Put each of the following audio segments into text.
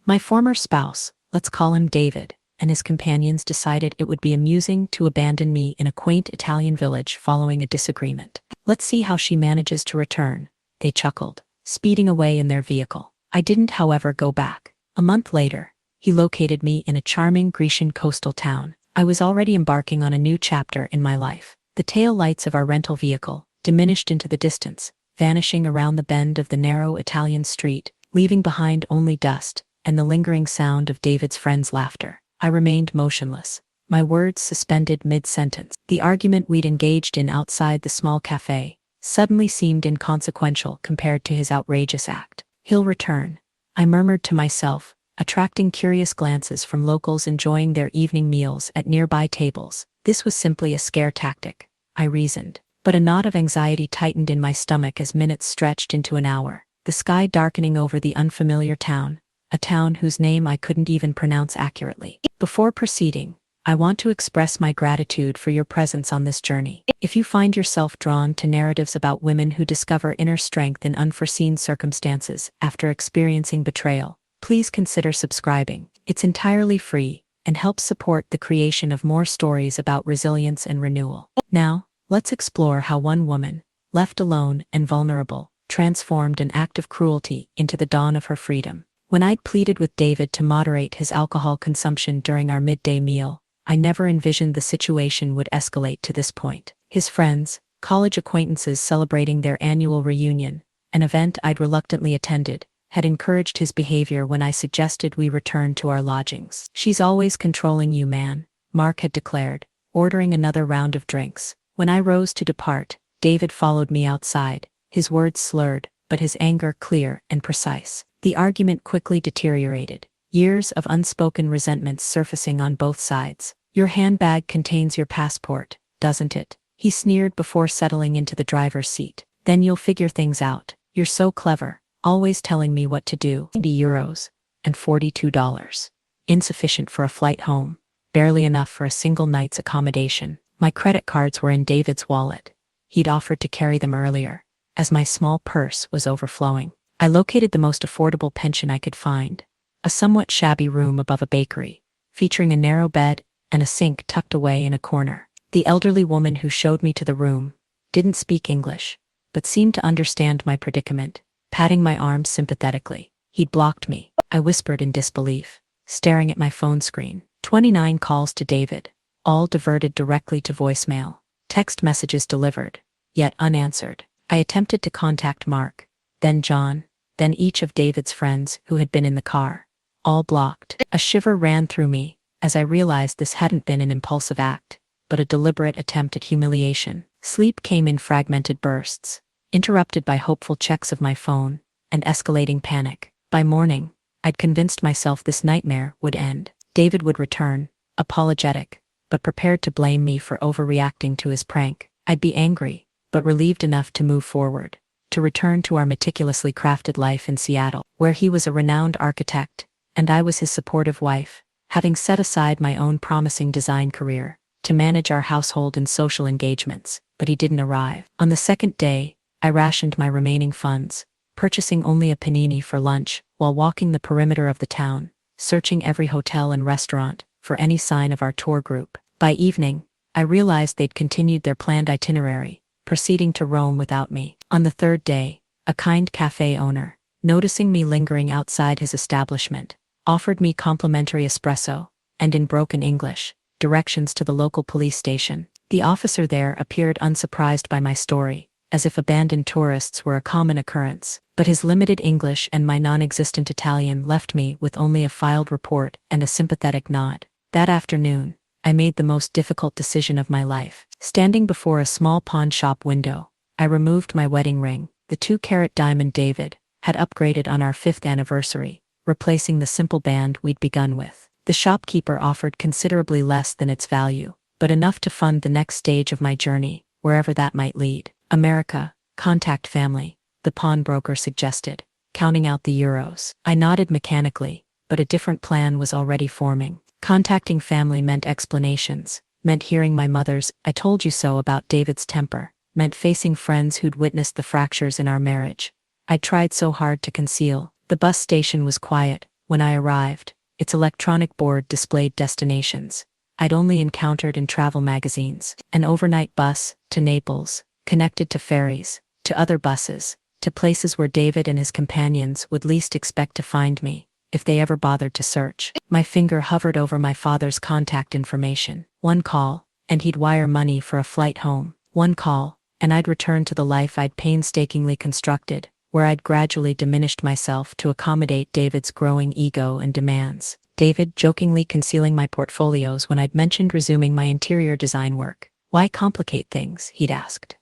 My former spouse, let's call him David, and his companions decided it would be amusing to abandon me in a quaint Italian village following a disagreement. Let's see how she manages to return, they chuckled, speeding away in their vehicle. I didn't, however, go back. A month later, he located me in a charming Grecian coastal town. I was already embarking on a new chapter in my life. The tail lights of our rental vehicle diminished into the distance, vanishing around the bend of the narrow Italian street, leaving behind only dust and the lingering sound of David's friends' laughter. I remained motionless, my words suspended mid-sentence. The argument we'd engaged in outside the small café suddenly seemed inconsequential compared to his outrageous act. He'll return, I murmured to myself, attracting curious glances from locals enjoying their evening meals at nearby tables. This was simply a scare tactic, I reasoned. But a knot of anxiety tightened in my stomach as minutes stretched into an hour, the sky darkening over the unfamiliar town, a town whose name I couldn't even pronounce accurately. Before proceeding, I want to express my gratitude for your presence on this journey. If you find yourself drawn to narratives about women who discover inner strength in unforeseen circumstances after experiencing betrayal, please consider subscribing. It's entirely free and helps support the creation of more stories about resilience and renewal. Now, let's explore how one woman, left alone and vulnerable, transformed an act of cruelty into the dawn of her freedom. When I'd pleaded with David to moderate his alcohol consumption during our midday meal, I never envisioned the situation would escalate to this point. His friends, college acquaintances celebrating their annual reunion, an event I'd reluctantly attended, had encouraged his behavior when I suggested we return to our lodgings. "She's always controlling you, man," Mark had declared, ordering another round of drinks. When I rose to depart, David followed me outside, his words slurred, but his anger clear and precise. The argument quickly deteriorated, years of unspoken resentments surfacing on both sides. "Your handbag contains your passport, doesn't it?" he sneered before settling into the driver's seat. "Then you'll figure things out. You're so clever, always telling me what to do." €90 and $42. Insufficient for a flight home, barely enough for a single night's accommodation. My credit cards were in David's wallet. He'd offered to carry them earlier, as my small purse was overflowing. I located the most affordable pension I could find, a somewhat shabby room above a bakery, featuring a narrow bed and a sink tucked away in a corner. The elderly woman who showed me to the room didn't speak English, but seemed to understand my predicament, patting my arm sympathetically. "He'd blocked me," I whispered in disbelief, staring at my phone screen. 29 calls to David, all diverted directly to voicemail. Text messages delivered, yet unanswered. I attempted to contact Mark, then John, then each of David's friends who had been in the car. All blocked. A shiver ran through me as I realized this hadn't been an impulsive act, but a deliberate attempt at humiliation. Sleep came in fragmented bursts, interrupted by hopeful checks of my phone and escalating panic. By morning, I'd convinced myself this nightmare would end. David would return, apologetic, but prepared to blame me for overreacting to his prank. I'd be angry, but relieved enough to move forward, to return to our meticulously crafted life in Seattle, where he was a renowned architect, and I was his supportive wife, having set aside my own promising design career to manage our household and social engagements. But he didn't arrive. On the second day, I rationed my remaining funds, purchasing only a panini for lunch while walking the perimeter of the town, searching every hotel and restaurant for any sign of our tour group. By evening, I realized they'd continued their planned itinerary, proceeding to Rome without me. On the third day, a kind café owner, noticing me lingering outside his establishment, offered me complimentary espresso, and in broken English, directions to the local police station. The officer there appeared unsurprised by my story, as if abandoned tourists were a common occurrence, but his limited English and my non-existent Italian left me with only a filed report and a sympathetic nod. That afternoon, I made the most difficult decision of my life. Standing before a small pawn shop window, I removed my wedding ring, the 2-carat diamond David had upgraded on our 5th anniversary, replacing the simple band we'd begun with. The shopkeeper offered considerably less than its value, but enough to fund the next stage of my journey, wherever that might lead. "America, contact family," the pawnbroker suggested, counting out the euros. I nodded mechanically, but a different plan was already forming. Contacting family meant explanations, meant hearing my mother's "I told you so" about David's temper, meant facing friends who'd witnessed the fractures in our marriage I'd tried so hard to conceal. The bus station was quiet, When I arrived, its electronic board displayed destinations I'd only encountered in travel magazines. An overnight bus to Naples, connected to ferries, to other buses, to places where David and his companions would least expect to find me, if they ever bothered to search. My finger hovered over my father's contact information. One call, and he'd wire money for a flight home. One call, and I'd return to the life I'd painstakingly constructed, where I'd gradually diminished myself to accommodate David's growing ego and demands. David jokingly concealing my portfolios when I'd mentioned resuming my interior design work. "Why complicate things?" he'd asked.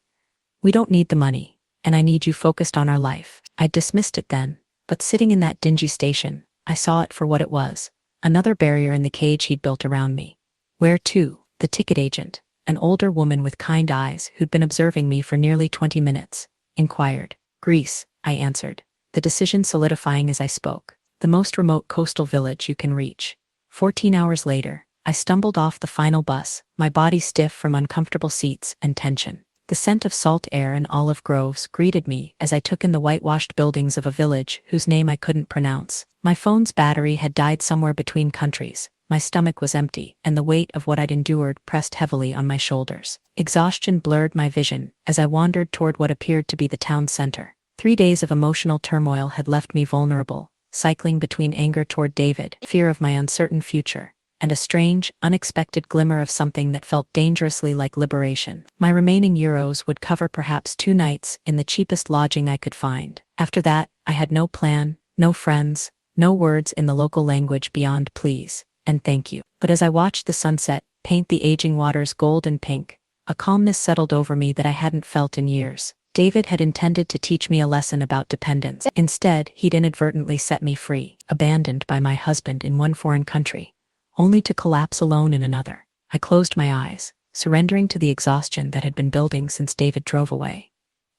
"We don't need the money, and I need you focused on our life." I'd dismissed it then, but sitting in that dingy station, I saw it for what it was, another barrier in the cage he'd built around me. "Where to?" The ticket agent, an older woman with kind eyes who'd been observing me for nearly 20 minutes, inquired. "Greece," I answered, the decision solidifying as I spoke. "The most remote coastal village you can reach." 14 hours later, I stumbled off the final bus, my body stiff from uncomfortable seats and tension. The scent of salt air and olive groves greeted me as I took in the whitewashed buildings of a village whose name I couldn't pronounce. My phone's battery had died somewhere between countries, my stomach was empty, and the weight of what I'd endured pressed heavily on my shoulders. Exhaustion blurred my vision as I wandered toward what appeared to be the town center. 3 days of emotional turmoil had left me vulnerable, cycling between anger toward David, fear of my uncertain future, and a strange, unexpected glimmer of something that felt dangerously like liberation. My remaining euros would cover perhaps 2 nights in the cheapest lodging I could find. After that, I had no plan, no friends, no words in the local language beyond please and thank you. But as I watched the sunset paint the aging waters gold and pink, a calmness settled over me that I hadn't felt in years. David had intended to teach me a lesson about dependence. Instead, he'd inadvertently set me free, abandoned by my husband in one foreign country, only to collapse alone in another. I closed my eyes, surrendering to the exhaustion that had been building since David drove away.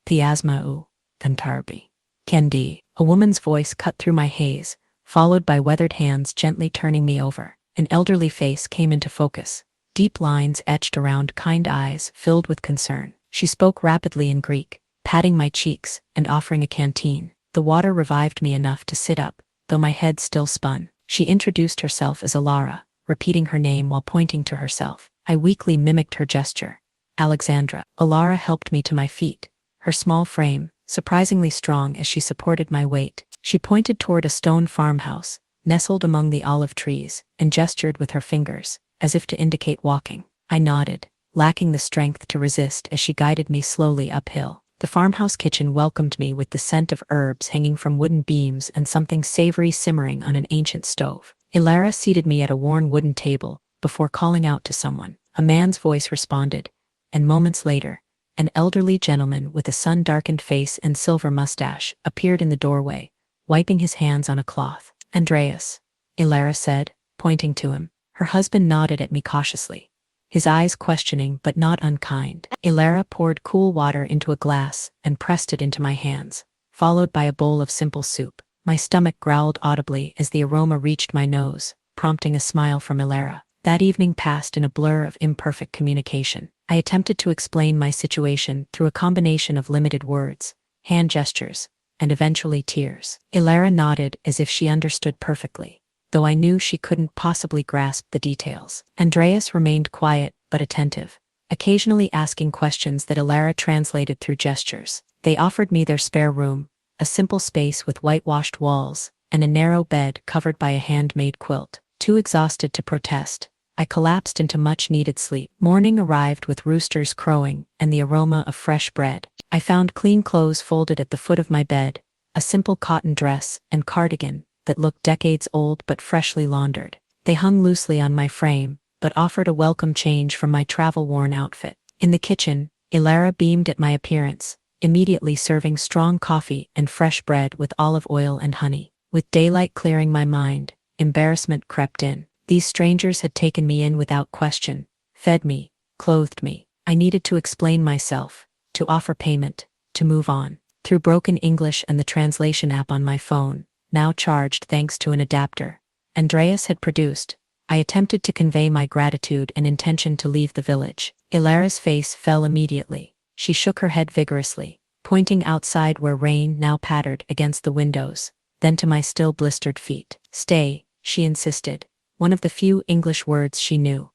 "Thiasma u, Kantarbi. Kendi," a woman's voice cut through my haze, followed by weathered hands gently turning me over. An elderly face came into focus, deep lines etched around kind eyes filled with concern. She spoke rapidly in Greek, patting my cheeks and offering a canteen. The water revived me enough to sit up, though my head still spun. She introduced herself as Alara, repeating her name while pointing to herself. I weakly mimicked her gesture. "Alexandra." Alara helped me to my feet, her small frame surprisingly strong as she supported my weight. She pointed toward a stone farmhouse, nestled among the olive trees, and gestured with her fingers, as if to indicate walking. I nodded, lacking the strength to resist as she guided me slowly uphill. The farmhouse kitchen welcomed me with the scent of herbs hanging from wooden beams and something savory simmering on an ancient stove. Ilara seated me at a worn wooden table before calling out to someone. A man's voice responded, and moments later, an elderly gentleman with a sun-darkened face and silver mustache appeared in the doorway, wiping his hands on a cloth. "Andreas," Ilara said, pointing to him. Her husband nodded at me cautiously, his eyes questioning but not unkind. Ilara poured cool water into a glass and pressed it into my hands, followed by a bowl of simple soup. My stomach growled audibly as the aroma reached my nose, prompting a smile from Ilara. That evening passed in a blur of imperfect communication. I attempted to explain my situation through a combination of limited words, hand gestures, and eventually tears. Ilara nodded as if she understood perfectly, though I knew she couldn't possibly grasp the details. Andreas remained quiet but attentive, occasionally asking questions that Ilara translated through gestures. They offered me their spare room, a simple space with whitewashed walls, and a narrow bed covered by a handmade quilt. Too exhausted to protest, I collapsed into much-needed sleep. Morning arrived with roosters crowing and the aroma of fresh bread. I found clean clothes folded at the foot of my bed, a simple cotton dress and cardigan that looked decades old but freshly laundered. They hung loosely on my frame, but offered a welcome change from my travel-worn outfit. In the kitchen, Ilara beamed at my appearance, immediately serving strong coffee and fresh bread with olive oil and honey. With daylight clearing my mind, embarrassment crept in. These strangers had taken me in without question, fed me, clothed me. I needed to explain myself, to offer payment, to move on. Through broken English and the translation app on my phone, now charged thanks to an adapter Andreas had produced, I attempted to convey my gratitude and intention to leave the village. Ilara's face fell immediately. She shook her head vigorously, pointing outside where rain now pattered against the windows. then to my still blistered feet. Stay, she insisted, one of the few English words she knew.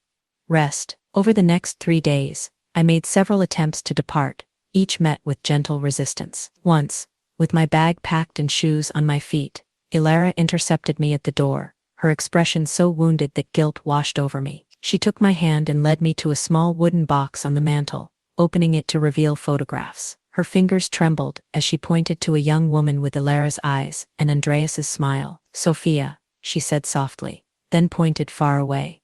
Rest. Over the next 3 days, I made several attempts to depart, each met with gentle resistance. Once, with my bag packed and shoes on my feet, Ilara intercepted me at the door, her expression so wounded that guilt washed over me. She took my hand and led me to a small wooden box on the mantel, opening it to reveal photographs. Her fingers trembled as she pointed to a young woman with Ilara's eyes and Andreas's smile. Sophia, she said softly, then pointed far away.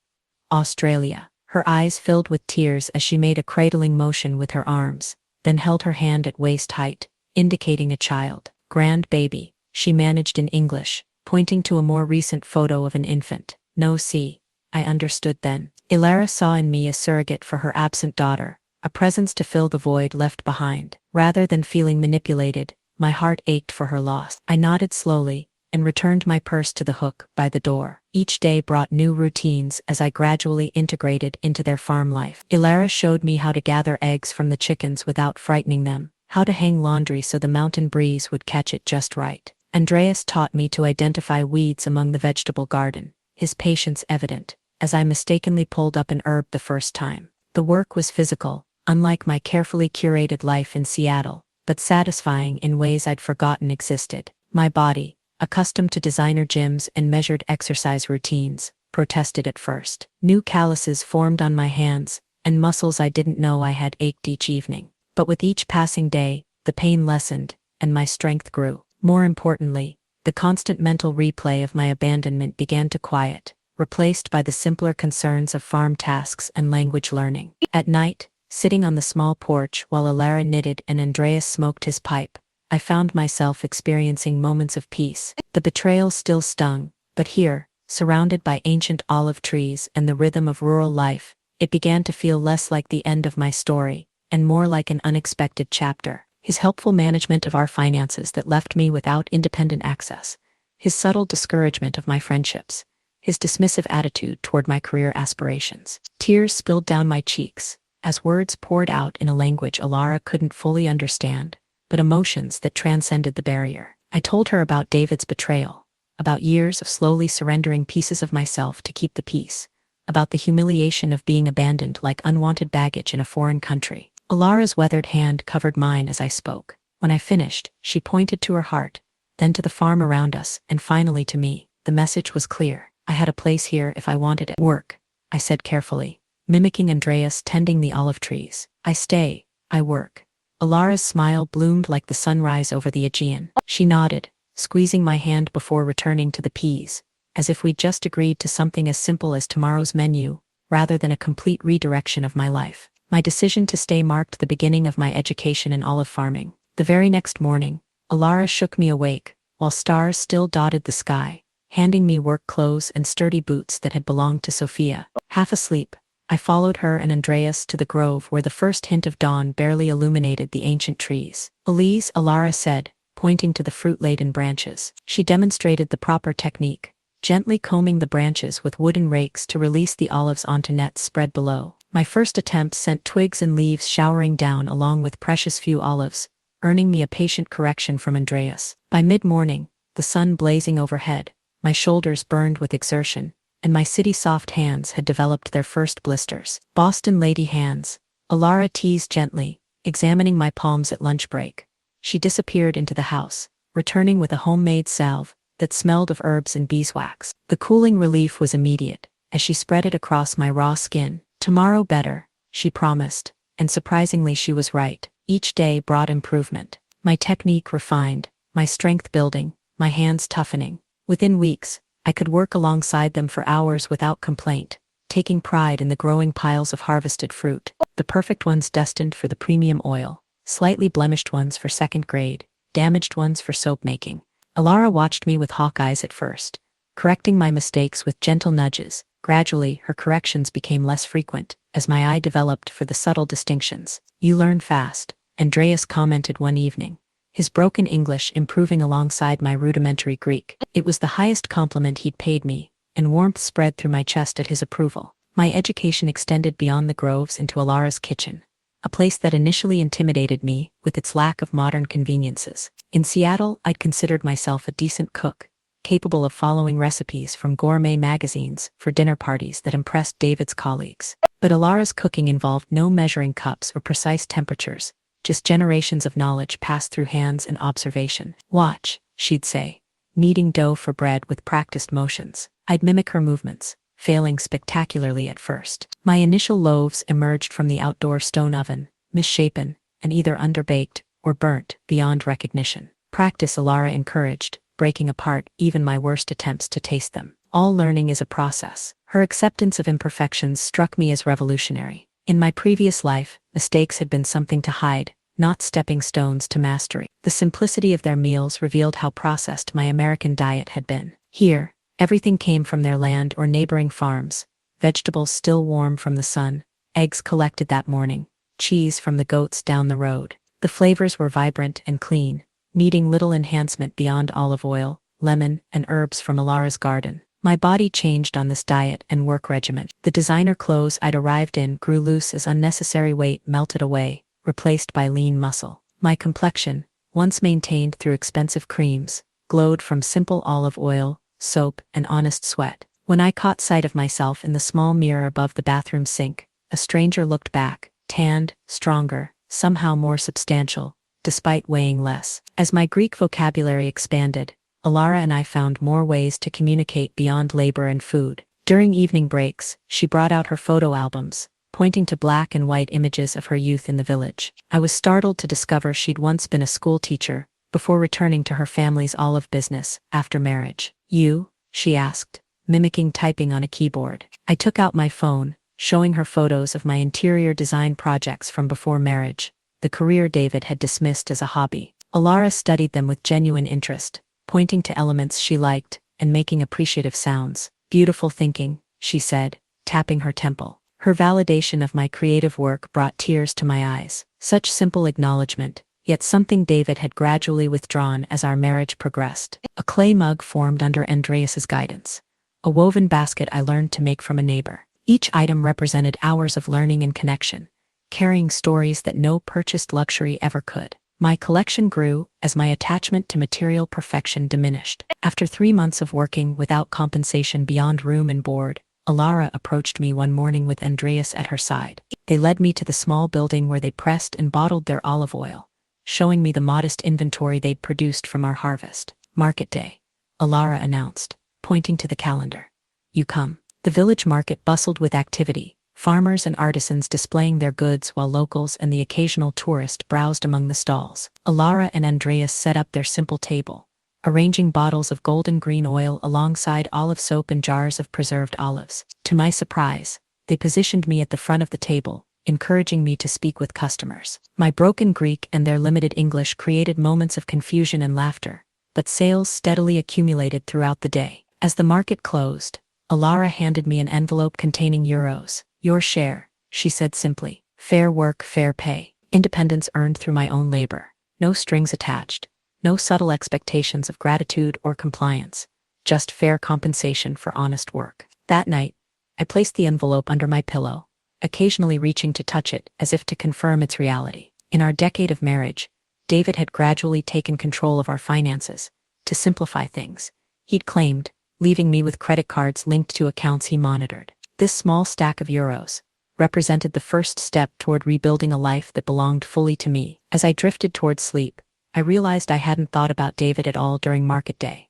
Australia. Her eyes filled with tears as she made a cradling motion with her arms, then held her hand at waist height, indicating a child. Grand baby, she managed in English, pointing to a more recent photo of an infant. No, see, I understood then. Ilara saw in me a surrogate for her absent daughter, a presence to fill the void left behind. Rather than feeling manipulated, my heart ached for her loss. I nodded slowly and returned my purse to the hook by the door. Each day brought new routines as I gradually integrated into their farm life. Ilara showed me how to gather eggs from the chickens without frightening them, how to hang laundry so the mountain breeze would catch it just right. Andreas taught me to identify weeds among the vegetable garden, his patience evident, as I mistakenly pulled up an herb the first time. The work was physical, unlike my carefully curated life in Seattle, but satisfying in ways I'd forgotten existed. My body, accustomed to designer gyms and measured exercise routines, protested at first. New calluses formed on my hands, and muscles I didn't know I had ached each evening. But with each passing day, the pain lessened, and my strength grew. More importantly, the constant mental replay of my abandonment began to quiet, replaced by the simpler concerns of farm tasks and language learning. At night, sitting on the small porch while Ilara knitted and Andreas smoked his pipe, I found myself experiencing moments of peace. The betrayal still stung, but here, surrounded by ancient olive trees and the rhythm of rural life, it began to feel less like the end of my story, and more like an unexpected chapter. His helpful management of our finances that left me without independent access, his subtle discouragement of my friendships, his dismissive attitude toward my career aspirations. Tears spilled down my cheeks, as words poured out in a language Ilara couldn't fully understand, but emotions that transcended the barrier. I told her about David's betrayal, about years of slowly surrendering pieces of myself to keep the peace, about the humiliation of being abandoned like unwanted baggage in a foreign country. Ilara's weathered hand covered mine as I spoke. When I finished, she pointed to her heart, then to the farm around us, and finally to me. The message was clear. I had a place here if I wanted it. Work, I said carefully, mimicking Andreas tending the olive trees. I stay, I work. Ilara's smile bloomed like the sunrise over the Aegean. She nodded, squeezing my hand before returning to the peas, as if we'd just agreed to something as simple as tomorrow's menu, rather than a complete redirection of my life. My decision to stay marked the beginning of my education in olive farming. The very next morning, Ilara shook me awake, while stars still dotted the sky, handing me work clothes and sturdy boots that had belonged to Sophia. Half asleep, I followed her and Andreas to the grove where the first hint of dawn barely illuminated the ancient trees. Elise, Ilara said, pointing to the fruit-laden branches. She demonstrated the proper technique, gently combing the branches with wooden rakes to release the olives onto nets spread below. My first attempt sent twigs and leaves showering down along with precious few olives, earning me a patient correction from Andreas. By mid-morning, the sun blazing overhead, my shoulders burned with exertion, and my city-soft hands had developed their first blisters. Boston lady hands, Ilara teased gently, examining my palms at lunch break. She disappeared into the house, returning with a homemade salve that smelled of herbs and beeswax. The cooling relief was immediate, as she spread it across my raw skin. Tomorrow better, she promised, and surprisingly she was right. Each day brought improvement. My technique refined, my strength building, my hands toughening. Within weeks, I could work alongside them for hours without complaint, taking pride in the growing piles of harvested fruit, the perfect ones destined for the premium oil, slightly blemished ones for second grade, damaged ones for soap making. Ilara watched me with hawk eyes at first, correcting my mistakes with gentle nudges. Gradually, her corrections became less frequent, as my eye developed for the subtle distinctions. You learn fast, Andreas commented one evening, his broken English improving alongside my rudimentary Greek. It was the highest compliment he'd paid me, and warmth spread through my chest at his approval. My education extended beyond the groves into Ilara's kitchen, a place that initially intimidated me with its lack of modern conveniences. In Seattle, I'd considered myself a decent cook, capable of following recipes from gourmet magazines for dinner parties that impressed David's colleagues. But Alara's cooking involved no measuring cups or precise temperatures, just generations of knowledge passed through hands and observation. "Watch," she'd say, kneading dough for bread with practiced motions. I'd mimic her movements, failing spectacularly at first. My initial loaves emerged from the outdoor stone oven, misshapen, and either underbaked or burnt beyond recognition. Practice, Alara encouraged, breaking apart even my worst attempts to taste them. All learning is a process. Her acceptance of imperfections struck me as revolutionary. In my previous life, mistakes had been something to hide, not stepping stones to mastery. The simplicity of their meals revealed how processed my American diet had been. Here, everything came from their land or neighboring farms, vegetables still warm from the sun, eggs collected that morning, cheese from the goats down the road. The flavors were vibrant and clean, needing little enhancement beyond olive oil, lemon, and herbs from Alara's garden. My body changed on this diet and work regimen. The designer clothes I'd arrived in grew loose as unnecessary weight melted away, replaced by lean muscle. My complexion, once maintained through expensive creams, glowed from simple olive oil, soap, and honest sweat. When I caught sight of myself in the small mirror above the bathroom sink, a stranger looked back, tanned, stronger, somehow more substantial, despite weighing less. As my Greek vocabulary expanded, Alara and I found more ways to communicate beyond labor and food. During evening breaks, she brought out her photo albums, pointing to black and white images of her youth in the village. I was startled to discover she'd once been a school teacher, before returning to her family's olive business after marriage. "You?" she asked, mimicking typing on a keyboard. I took out my phone, showing her photos of my interior design projects from before marriage, the career David had dismissed as a hobby. Alara studied them with genuine interest, pointing to elements she liked and making appreciative sounds. "Beautiful thinking," she said, tapping her temple. Her validation of my creative work brought tears to my eyes. Such simple acknowledgement, yet something David had gradually withdrawn as our marriage progressed. A clay mug formed under Andreas's guidance. A woven basket I learned to make from a neighbor. Each item represented hours of learning and connection, carrying stories that no purchased luxury ever could. My collection grew as my attachment to material perfection diminished. After 3 months of working without compensation beyond room and board, Alara approached me one morning with Andreas at her side. They led me to the small building where they pressed and bottled their olive oil, showing me the modest inventory they'd produced from our harvest. "Market day," Alara announced, pointing to the calendar. "You come." The village market bustled with activity, farmers and artisans displaying their goods while locals and the occasional tourist browsed among the stalls. Alara and Andreas set up their simple table, arranging bottles of golden green oil alongside olive soap and jars of preserved olives. To my surprise, they positioned me at the front of the table, encouraging me to speak with customers. My broken Greek and their limited English created moments of confusion and laughter, but sales steadily accumulated throughout the day. As the market closed, Alara handed me an envelope containing euros. "Your share," she said simply. "Fair work, fair pay. Independence earned through my own labor. No strings attached. No subtle expectations of gratitude or compliance. Just fair compensation for honest work." That night, I placed the envelope under my pillow, occasionally reaching to touch it as if to confirm its reality. In our decade of marriage, David had gradually taken control of our finances. To simplify things, he'd claimed, leaving me with credit cards linked to accounts he monitored. This small stack of euros represented the first step toward rebuilding a life that belonged fully to me. As I drifted toward sleep, I realized I hadn't thought about David at all during market day.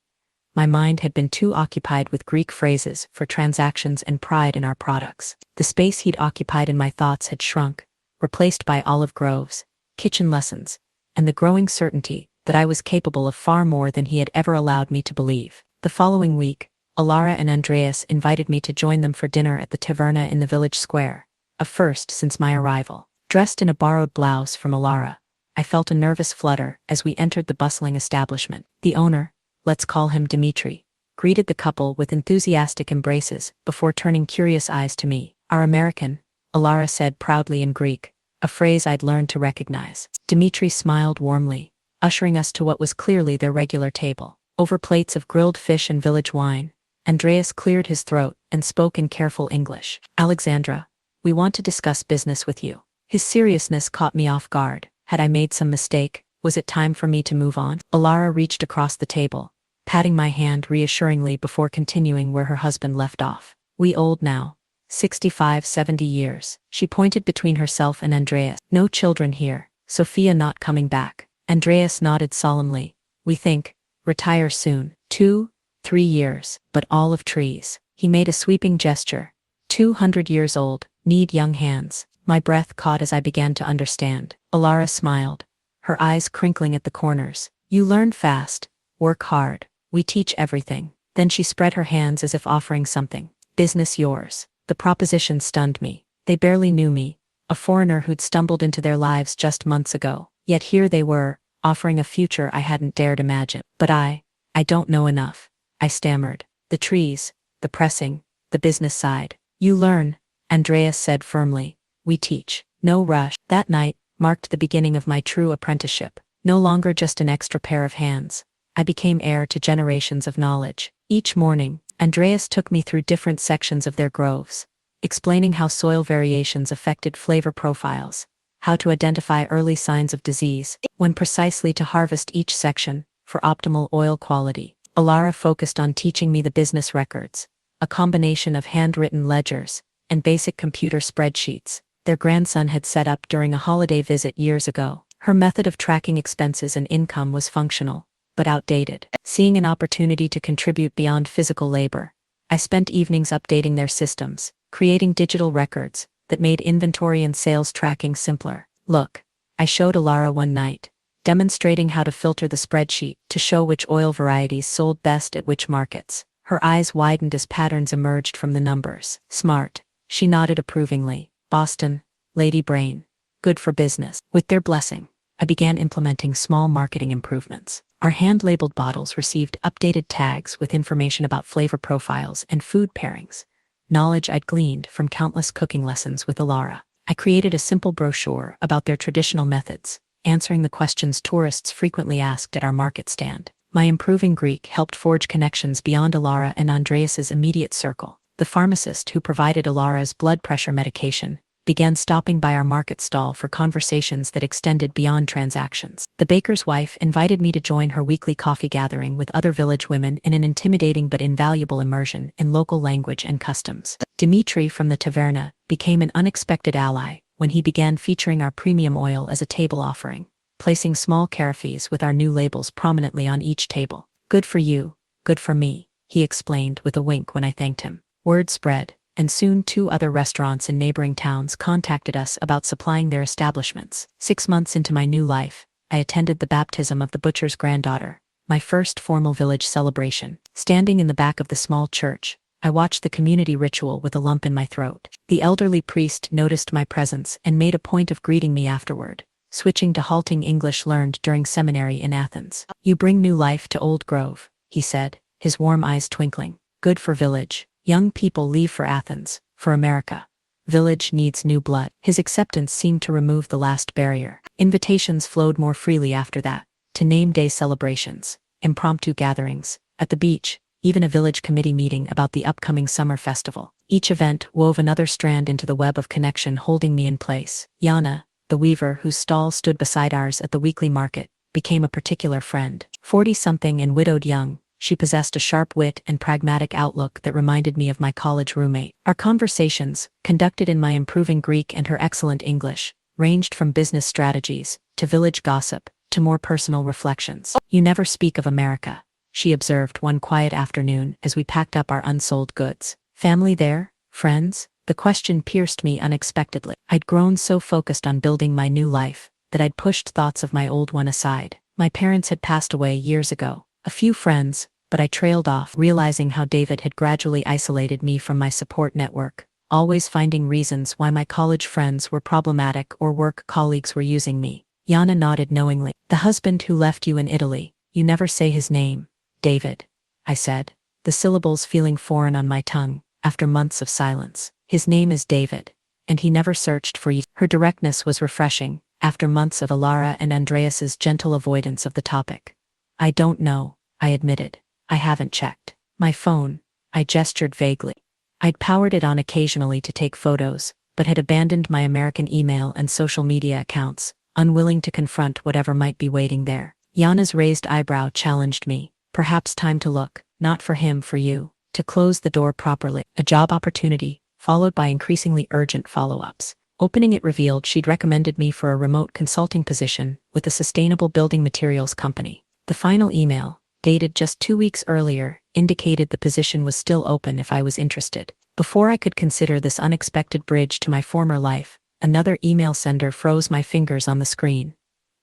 My mind had been too occupied with Greek phrases for transactions and pride in our products. The space he'd occupied in my thoughts had shrunk, replaced by olive groves, kitchen lessons, and the growing certainty that I was capable of far more than he had ever allowed me to believe. The following week, Alara and Andreas invited me to join them for dinner at the taverna in the village square, a first since my arrival. Dressed in a borrowed blouse from Alara, I felt a nervous flutter as we entered the bustling establishment. The owner, let's call him Dimitri, greeted the couple with enthusiastic embraces before turning curious eyes to me. "Our American," Alara said proudly in Greek, a phrase I'd learned to recognize. Dimitri smiled warmly, ushering us to what was clearly their regular table. Over plates of grilled fish and village wine, Andreas cleared his throat and spoke in careful English. "Alexandra, we want to discuss business with you." His seriousness caught me off guard. Had I made some mistake, Was it time for me to move on? Alara reached across the table, patting my hand reassuringly before continuing where her husband left off. We old now. 65, 70 years. She pointed between herself and Andreas. No children here. Sophia not coming back. Andreas nodded solemnly. We think. Retire soon. 2, 3 years. But all of trees. He made a sweeping gesture. 200 years old. Need young hands. My breath caught as I began to understand. Alara smiled, her eyes crinkling at the corners. You learn fast. Work hard. We teach everything. Then she spread her hands as if offering something. Business yours. The proposition stunned me. They barely knew me, a foreigner who'd stumbled into their lives just months ago. Yet here they were, offering a future I hadn't dared imagine. But I don't know enough. I stammered. The trees, the pressing, the business side. You learn, Andreas said firmly. We teach. No rush. That night marked the beginning of my true apprenticeship. No longer just an extra pair of hands. I became heir to generations of knowledge. Each morning, Andreas took me through different sections of their groves, explaining how soil variations affected flavor profiles, how to identify early signs of disease, when precisely to harvest each section for optimal oil quality. Alara focused on teaching me the business records, a combination of handwritten ledgers and basic computer spreadsheets their grandson had set up during a holiday visit years ago. Her method of tracking expenses and income was functional, but outdated. Seeing an opportunity to contribute beyond physical labor, I spent evenings updating their systems, creating digital records that made inventory and sales tracking simpler. Look, I showed Alara one night, demonstrating how to filter the spreadsheet to show which oil varieties sold best at which markets. Her eyes widened as patterns emerged from the numbers. Smart, she nodded approvingly. Boston, Lady Brain. Good for business. With their blessing, I began implementing small marketing improvements. Our hand-labeled bottles received updated tags with information about flavor profiles and food pairings, knowledge I'd gleaned from countless cooking lessons with Alara. I created a simple brochure about their traditional methods, answering the questions tourists frequently asked at our market stand. My improving Greek helped forge connections beyond Alara and Andreas's immediate circle. The pharmacist who provided Alara's blood pressure medication began stopping by our market stall for conversations that extended beyond transactions. The baker's wife invited me to join her weekly coffee gathering with other village women in an intimidating but invaluable immersion in local language and customs. Dimitri from the taverna became an unexpected ally when he began featuring our premium oil as a table offering, placing small carafes with our new labels prominently on each table. Good for you, good for me, he explained with a wink when I thanked him. Word spread, and soon 2 other restaurants in neighboring towns contacted us about supplying their establishments. 6 months into my new life, I attended the baptism of the butcher's granddaughter, my first formal village celebration. Standing in the back of the small church, I watched the community ritual with a lump in my throat. The elderly priest noticed my presence and made a point of greeting me afterward, switching to halting English learned during seminary in Athens. You bring new life to Old Grove, he said, his warm eyes twinkling. Good for village. Young people leave for Athens, for America. Village needs new blood. His acceptance seemed to remove the last barrier. Invitations flowed more freely after that, to name day celebrations, impromptu gatherings, at the beach, even a village committee meeting about the upcoming summer festival. Each event wove another strand into the web of connection holding me in place. Yana, the weaver whose stall stood beside ours at the weekly market, became a particular friend. 40-something and widowed young, she possessed a sharp wit and pragmatic outlook that reminded me of my college roommate. Our conversations, conducted in my improving Greek and her excellent English, ranged from business strategies, to village gossip, to more personal reflections. You never speak of America, she observed one quiet afternoon as we packed up our unsold goods. Family there? Friends? The question pierced me unexpectedly. I'd grown so focused on building my new life that I'd pushed thoughts of my old one aside. My parents had passed away years ago. A few friends, but I trailed off, realizing how David had gradually isolated me from my support network, always finding reasons why my college friends were problematic or work colleagues were using me. Yana nodded knowingly. The husband who left you in Italy, you never say his name. David, I said, the syllables feeling foreign on my tongue, after months of silence. His name is David, and he never searched for you. Her directness was refreshing, after months of Alara and Andreas's gentle avoidance of the topic. I don't know, I admitted. I haven't checked my phone. I gestured vaguely. I'd powered it on occasionally to take photos, but had abandoned my American email and social media accounts, unwilling to confront whatever might be waiting there. Yana's raised eyebrow challenged me. Perhaps time to look, not for him, for you. To close the door properly. A job opportunity, followed by increasingly urgent follow-ups. Opening it revealed she'd recommended me for a remote consulting position with a sustainable building materials company. The final email, dated just 2 weeks earlier, indicated the position was still open if I was interested. Before I could consider this unexpected bridge to my former life, another email sender froze my fingers on the screen.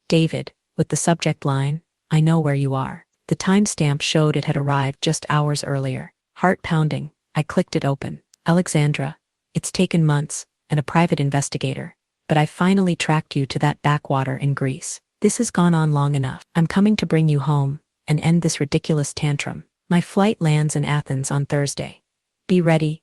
David, with the subject line, "I know where you are." The timestamp showed it had arrived just hours earlier. Heart pounding, I clicked it open. "Alexandra, it's taken months, and a private investigator, but I finally tracked you to that backwater in Greece. This has gone on long enough. I'm coming to bring you home and end this ridiculous tantrum. My flight lands in Athens on Thursday. Be ready,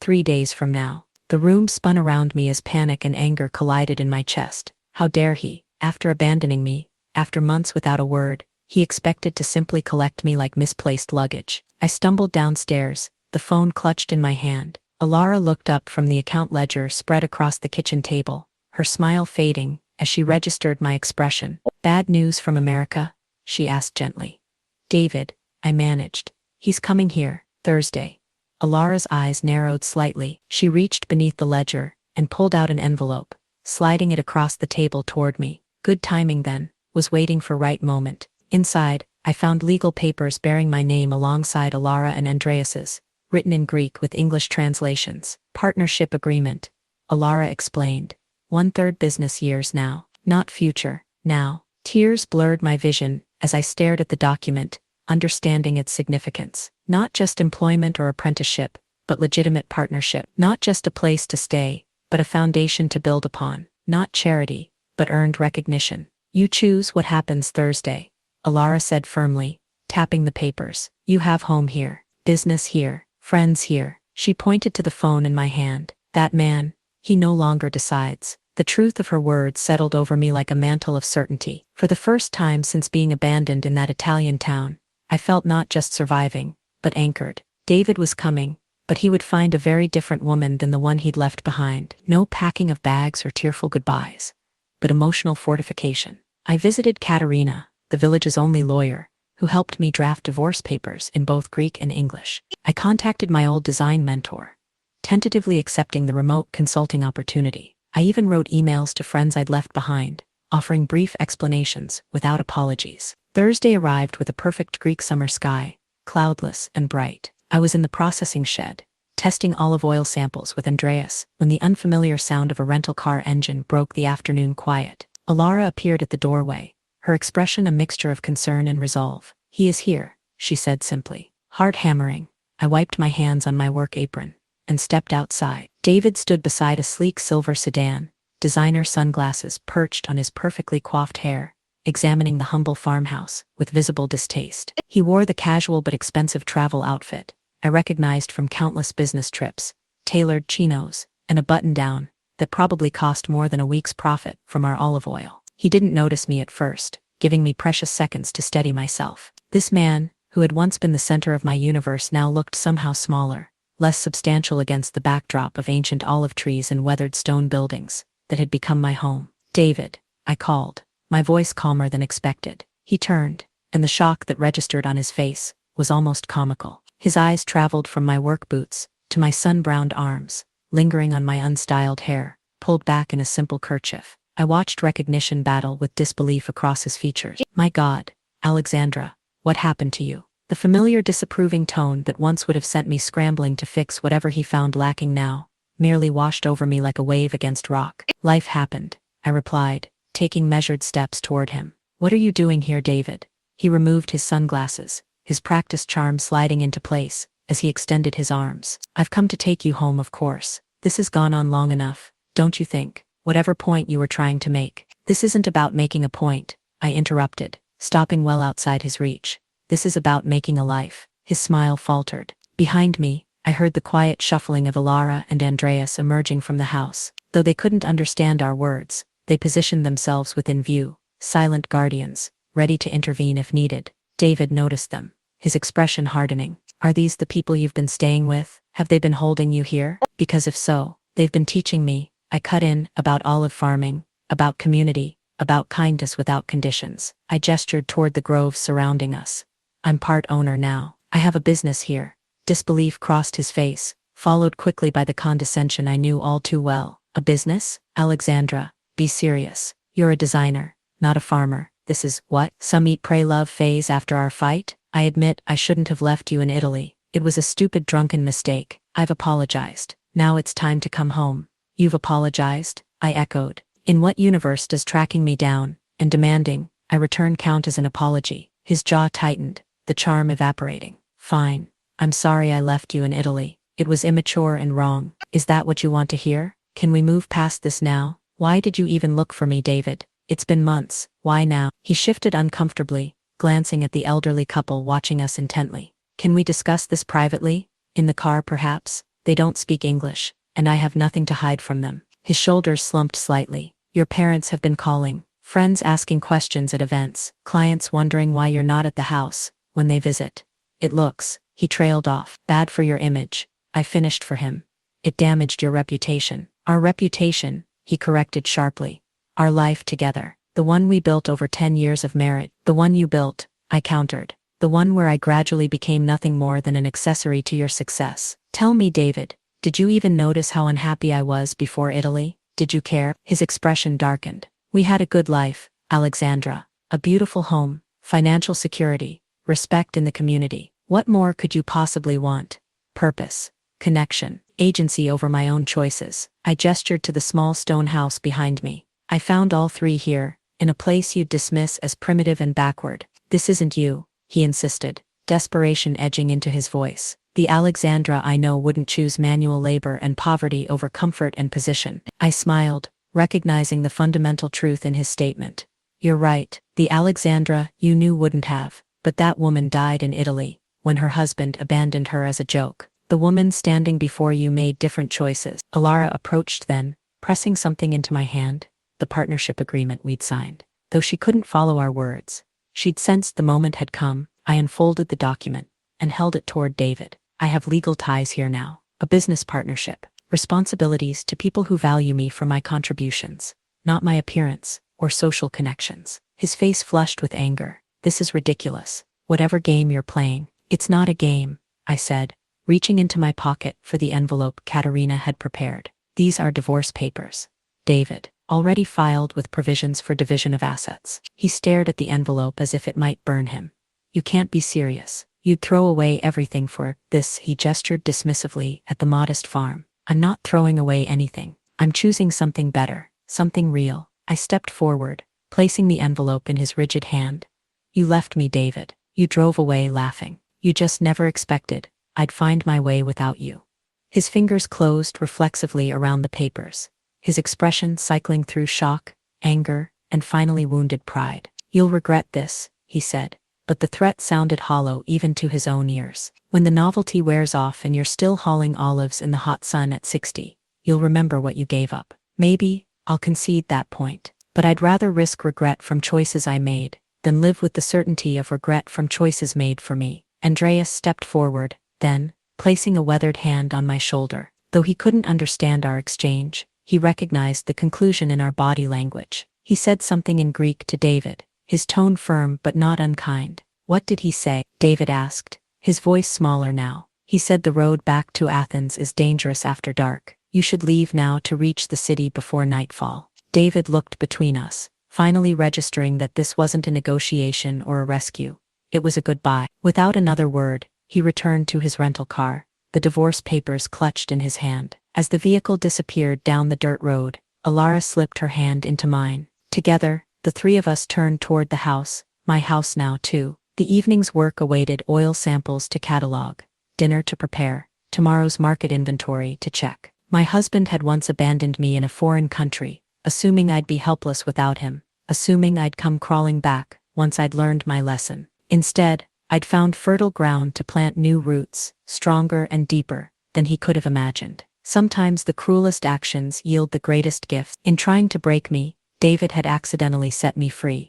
3 days from now." The room spun around me as panic and anger collided in my chest. How dare he, after abandoning me, after months without a word, he expected to simply collect me like misplaced luggage. I stumbled downstairs, the phone clutched in my hand. Alara looked up from the account ledger spread across the kitchen table, her smile fading as she registered my expression. "Bad news from America?" she asked gently. "David," I managed. "He's coming here, Thursday." Alara's eyes narrowed slightly. She reached beneath the ledger and pulled out an envelope, sliding it across the table toward me. Good timing then, was waiting for right moment. Inside, I found legal papers bearing my name alongside Alara and Andreas's, written in Greek with English translations. "Partnership agreement," Alara explained. "1/3 business years now, not future, now." Tears blurred my vision as I stared at the document, understanding its significance. Not just employment or apprenticeship, but legitimate partnership. Not just a place to stay, but a foundation to build upon. Not charity, but earned recognition. "You choose what happens Thursday," Alara said firmly, tapping the papers. "You have home here, business here, friends here." She pointed to the phone in my hand. "That man, he no longer decides." The truth of her words settled over me like a mantle of certainty. For the first time since being abandoned in that Italian town, I felt not just surviving, but anchored. David was coming, but he would find a very different woman than the one he'd left behind. No packing of bags or tearful goodbyes, but emotional fortification. I visited Katerina, the village's only lawyer, who helped me draft divorce papers in both Greek and English. I contacted my old design mentor, tentatively accepting the remote consulting opportunity. I even wrote emails to friends I'd left behind, offering brief explanations without apologies. Thursday arrived with a perfect Greek summer sky, cloudless and bright. I was in the processing shed, testing olive oil samples with Andreas, when the unfamiliar sound of a rental car engine broke the afternoon quiet. Alara appeared at the doorway, her expression a mixture of concern and resolve. "He is here," she said simply. Heart hammering, I wiped my hands on my work apron and stepped outside. David stood beside a sleek silver sedan, designer sunglasses perched on his perfectly coiffed hair, examining the humble farmhouse with visible distaste. He wore the casual but expensive travel outfit I recognized from countless business trips, tailored chinos, and a button-down that probably cost more than a week's profit from our olive oil. He didn't notice me at first, giving me precious seconds to steady myself. This man, who had once been the center of my universe, now looked somehow smaller, less substantial against the backdrop of ancient olive trees and weathered stone buildings that had become my home. "David," I called, my voice calmer than expected. He turned, and the shock that registered on his face was almost comical. His eyes traveled from my work boots to my sun-browned arms, lingering on my unstyled hair, pulled back in a simple kerchief. I watched recognition battle with disbelief across his features. "My God, Alexandra, what happened to you?" The familiar disapproving tone that once would have sent me scrambling to fix whatever he found lacking now merely washed over me like a wave against rock. "Life happened," I replied, taking measured steps toward him. "What are you doing here, David?" He removed his sunglasses, his practice charm sliding into place as he extended his arms. "I've come to take you home, of course. This has gone on long enough, don't you think? Whatever point you were trying to make." "This isn't about making a point," I interrupted, stopping well outside his reach. "This is about making a life." His smile faltered. Behind me, I heard the quiet shuffling of Alara and Andreas emerging from the house. Though they couldn't understand our words, they positioned themselves within view, silent guardians, ready to intervene if needed. David noticed them, his expression hardening. "Are these the people you've been staying with? Have they been holding you here? Because if so, they've been teaching me," I cut in, "about olive farming, about community, about kindness without conditions. I gestured toward the groves surrounding us. I'm part owner now. I have a business here. Disbelief crossed his face, followed quickly by the condescension I knew all too well. A business? Alexandra, be serious. You're a designer, not a farmer. This is, what, some eat pray love phase after our fight? I admit I shouldn't have left you in Italy. It was a stupid drunken mistake. I've apologized. Now it's time to come home. You've apologized? I echoed. In what universe does tracking me down and demanding I return count as an apology? His jaw tightened, the charm evaporating. Fine. I'm sorry I left you in Italy. It was immature and wrong. Is that what you want to hear? Can we move past this now? Why did you even look for me, David? It's been months. Why now? He shifted uncomfortably, glancing at the elderly couple watching us intently. Can we discuss this privately? In the car, perhaps? They don't speak English, and I have nothing to hide from them. His shoulders slumped slightly. Your parents have been calling. Friends asking questions at events. Clients wondering why you're not at the house when they visit. It looks, he trailed off, bad for your image. I finished for him. It damaged your reputation. Our reputation, he corrected sharply. Our life together. The one we built over 10 years of marriage. The one you built, I countered. The one where I gradually became nothing more than an accessory to your success. Tell me, David, did you even notice how unhappy I was before Italy? Did you care? His expression darkened. We had a good life, Alexandra. A beautiful home, financial security, respect in the community. What more could you possibly want? Purpose, connection, agency over my own choices. I gestured to the small stone house behind me. I found all three here, in a place you'd dismiss as primitive and backward. This isn't you, he insisted, desperation edging into his voice. The Alexandra I know wouldn't choose manual labor and poverty over comfort and position. I smiled, recognizing the fundamental truth in his statement. You're right, the Alexandra you knew wouldn't have, but that woman died in Italy, when her husband abandoned her as a joke. The woman standing before you made different choices. Alara approached then, pressing something into my hand, the partnership agreement we'd signed. Though she couldn't follow our words, she'd sensed the moment had come. I unfolded the document and held it toward David. I have legal ties here now, a business partnership, responsibilities to people who value me for my contributions, not my appearance or social connections. His face flushed with anger. This is ridiculous. Whatever game you're playing, it's not a game, I said, reaching into my pocket for the envelope Katerina had prepared. These are divorce papers. David, already filed with provisions for division of assets. He stared at the envelope as if it might burn him. You can't be serious. You'd throw away everything for this. He gestured dismissively at the modest farm. I'm not throwing away anything. I'm choosing something better, something real. I stepped forward, placing the envelope in his rigid hand. You left me, David. You drove away laughing. You just never expected I'd find my way without you. His fingers closed reflexively around the papers, his expression cycling through shock, anger, and finally wounded pride. You'll regret this, he said, but the threat sounded hollow even to his own ears. When the novelty wears off and you're still hauling olives in the hot sun at 60, you'll remember what you gave up. Maybe, I'll concede that point, but I'd rather risk regret from choices I made than live with the certainty of regret from choices made for me. Andreas stepped forward, then, placing a weathered hand on my shoulder. Though he couldn't understand our exchange, he recognized the conclusion in our body language. He said something in Greek to David, his tone firm but not unkind. What did he say? David asked, his voice smaller now. He said the road back to Athens is dangerous after dark. You should leave now to reach the city before nightfall. David looked between us, finally registering that this wasn't a negotiation or a rescue. It was a goodbye. Without another word, he returned to his rental car, the divorce papers clutched in his hand. As the vehicle disappeared down the dirt road, Alara slipped her hand into mine. Together, the three of us turned toward the house, my house now too. The evening's work awaited: oil samples to catalog, dinner to prepare, tomorrow's market inventory to check. My husband had once abandoned me in a foreign country, assuming I'd be helpless without him, assuming I'd come crawling back once I'd learned my lesson. Instead, I'd found fertile ground to plant new roots, stronger and deeper than he could have imagined. Sometimes the cruelest actions yield the greatest gifts. In trying to break me, David had accidentally set me free.